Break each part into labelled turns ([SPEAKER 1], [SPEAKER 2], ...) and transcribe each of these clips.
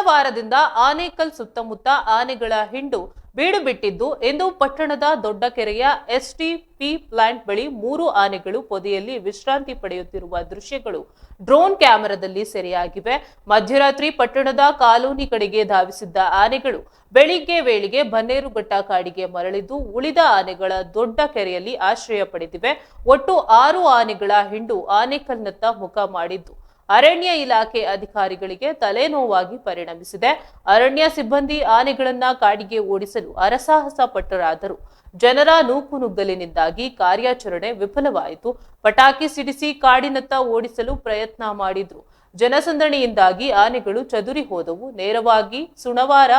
[SPEAKER 1] ಮಂಗಳವಾರದಿಂದ ಆನೇಕಲ್ ಸುತ್ತಮುತ್ತ ಆನೆಗಳ ಹಿಂಡು ಬೀಡು ಬಿಟ್ಟಿದ್ದು ಇಂದು ಪಟ್ಟಣದ ದೊಡ್ಡ ಕೆರೆಯ ಎಸ್ಟಿಪಿ ಪ್ಲಾಂಟ್ ಬಳಿ 3 ಆನೆಗಳು ಪೊದೆಯಲ್ಲಿ ವಿಶ್ರಾಂತಿ ಪಡೆಯುತ್ತಿರುವ ದೃಶ್ಯಗಳು ಡ್ರೋನ್ ಕ್ಯಾಮೆರಾದಲ್ಲಿ ಸೆರೆಯಾಗಿವೆ. ಮಧ್ಯರಾತ್ರಿ ಪಟ್ಟಣದ ಕಾಲೋನಿ ಕಡೆಗೆ ಧಾವಿಸಿದ್ದ ಆನೆಗಳು ಬೆಳಿಗ್ಗೆ ವೇಳೆಗೆ ಬನ್ನೇರುಘಟ್ಟ ಕಾಡಿಗೆ ಮರಳಿದ್ದು ಉಳಿದ ಆನೆಗಳ ದೊಡ್ಡ ಕೆರೆಯಲ್ಲಿ ಆಶ್ರಯ ಪಡೆದಿವೆ. ಒಟ್ಟು 6 ಆನೆಗಳ ಹಿಂಡು ಆನೇಕಲ್ನತ್ತ ಮುಖ ಮಾಡಿದ್ದು ಅರಣ್ಯ ಇಲಾಖೆ ಅಧಿಕಾರಿಗಳಿಗೆ ತಲೆನೋವಾಗಿ ಪರಿಣಮಿಸಿದೆ. ಅರಣ್ಯ ಸಿಬ್ಬಂದಿ ಆನೆಗಳನ್ನ ಕಾಡಿಗೆ ಓಡಿಸಲು ಹರಸಾಹಸ ಪಟ್ಟರಾದರೂ ಜನರ ನೂಕುನುಗ್ಗಲಿನಿಂದಾಗಿ ಕಾರ್ಯಾಚರಣೆ ವಿಫಲವಾಯಿತು. ಪಟಾಕಿ ಸಿಡಿಸಿ ಕಾಡಿನತ್ತ ಓಡಿಸಲು ಪ್ರಯತ್ನ ಮಾಡಿದ್ರು. ಜನಸಂದಣಿಯಿಂದಾಗಿ ಆನೆಗಳು ಚದುರಿ ಹೋದವು. ನೇರವಾಗಿ ಸುಣವಾರ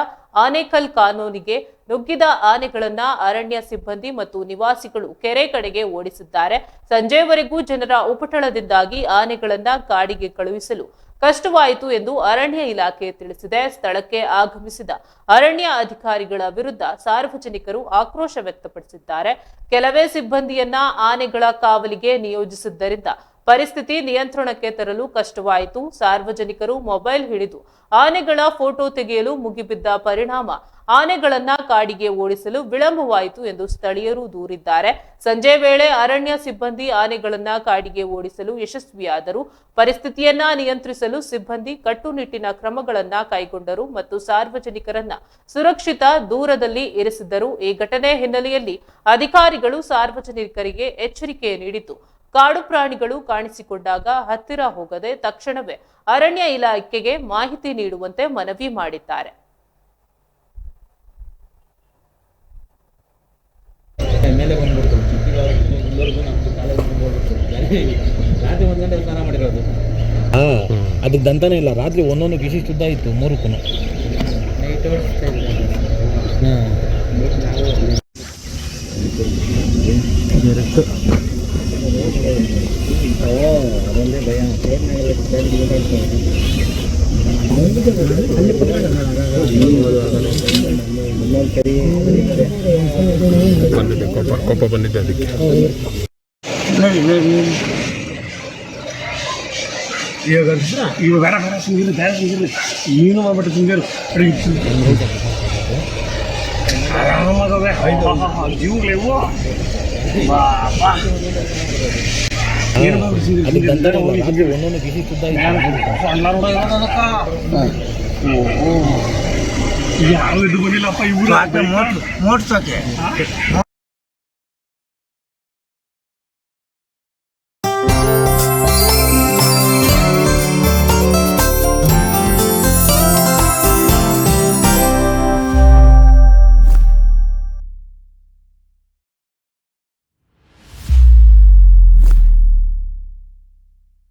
[SPEAKER 1] ಆನೇಕಲ್ ಕಾನೂನಿಗೆ ನುಗ್ಗಿದ ಆನೆಗಳನ್ನ ಅರಣ್ಯ ಸಿಬ್ಬಂದಿ ಮತ್ತು ನಿವಾಸಿಗಳು ಕೆರೆ ಕಡೆಗೆ ಓಡಿಸಿದ್ದಾರೆ. ಸಂಜೆವರೆಗೂ ಜನರ ಉಪಟಳದಿಂದಾಗಿ ಆನೆಗಳನ್ನ ಕಾಡಿಗೆ ಕಳುಹಿಸಲು ಕಷ್ಟವಾಯಿತು ಎಂದು ಅರಣ್ಯ ಇಲಾಖೆ ತಿಳಿಸಿದೆ. ಸ್ಥಳಕ್ಕೆ ಆಗಮಿಸಿದ ಅರಣ್ಯ ಅಧಿಕಾರಿಗಳ ವಿರುದ್ಧ ಸಾರ್ವಜನಿಕರು ಆಕ್ರೋಶ ವ್ಯಕ್ತಪಡಿಸಿದ್ದಾರೆ. ಕೆಲವೇ ಸಿಬ್ಬಂದಿಯನ್ನ ಆನೆಗಳ ಕಾವಲಿಗೆ ನಿಯೋಜಿಸಿದ್ದರಿಂದ ಪರಿಸ್ಥಿತಿ ನಿಯಂತ್ರಣಕ್ಕೆ ತರಲು ಕಷ್ಟವಾಯಿತು. ಸಾರ್ವಜನಿಕರು ಮೊಬೈಲ್ ಹಿಡಿದು ಆನೆಗಳ ಫೋಟೋ ತೆಗೆಯಲು ಮುಗಿಬಿದ್ದ ಪರಿಣಾಮ ಆನೆಗಳನ್ನ ಕಾಡಿಗೆ ಓಡಿಸಲು ವಿಳಂಬವಾಯಿತು ಎಂದು ಸ್ಥಳೀಯರು ದೂರಿದ್ದಾರೆ. ಸಂಜೆ ವೇಳೆ ಅರಣ್ಯ ಸಿಬ್ಬಂದಿ ಆನೆಗಳನ್ನ ಕಾಡಿಗೆ ಓಡಿಸಲು ಯಶಸ್ವಿಯಾದರು. ಪರಿಸ್ಥಿತಿಯನ್ನ ನಿಯಂತ್ರಿಸಲು ಸಿಬ್ಬಂದಿ ಕಟ್ಟುನಿಟ್ಟಿನ ಕ್ರಮಗಳನ್ನ ಕೈಗೊಂಡರು ಮತ್ತು ಸಾರ್ವಜನಿಕರನ್ನ ಸುರಕ್ಷಿತ ದೂರದಲ್ಲಿ ಇರಿಸಿದ್ದರು. ಈ ಘಟನೆ ಹಿನ್ನೆಲೆಯಲ್ಲಿ ಅಧಿಕಾರಿಗಳು ಸಾರ್ವಜನಿಕರಿಗೆ ಎಚ್ಚರಿಕೆ ನೀಡಿತು. ಕಾಡು ಪ್ರಾಣಿಗಳು ಕಾಣಿಸಿಕೊಂಡಾಗ ಹತ್ತಿರ ಹೋಗದೆ ತಕ್ಷಣವೇ ಅರಣ್ಯ ಇಲಾಖೆಗೆ ಮಾಹಿತಿ ನೀಡುವಂತೆ ಮನವಿ ಮಾಡಿದ್ದಾರೆ.
[SPEAKER 2] ಮೇಲೆ ಬಂದ್ಬಿಡ್ತು ಚಿಕ್ಕವರೆಗೂ ನಮ್ದು ರಾತ್ರಿ 1 ಗಂಟೆ ಸ್ನಾನ ಮಾಡಿರೋದು.
[SPEAKER 3] ಅದಕ್ಕೆ ದಂತನೇ ಇಲ್ಲ. ರಾತ್ರಿ ಒಂದೊಂದು ಇಷ್ಟು ಉದ್ದ ಇತ್ತು 3
[SPEAKER 2] ನೈಟ್ ಓಡಿಸ್ತಾ ಅದೊಂದೇ ಭಯ.
[SPEAKER 4] ಕೋಪ ಬಂದಿದೆ ಅದಕ್ಕೆ.
[SPEAKER 5] ಇವಾಗ ಬೇಡ ಸಿಂಗಿರು ಬೇಡ ಸಿಂಗಿರು ನೀನು ಮಾಡ್ಬಿಟ್ಟು ಸಿಂಗಿರು ಆರಾಮಾಗವೆ ಜೀವಗಳು ಯಾರು ಇದು ಬಂದಿಲ್ಲಪ್ಪ ಇವರು ಮೋಟ್ಸಕ್ಕೆ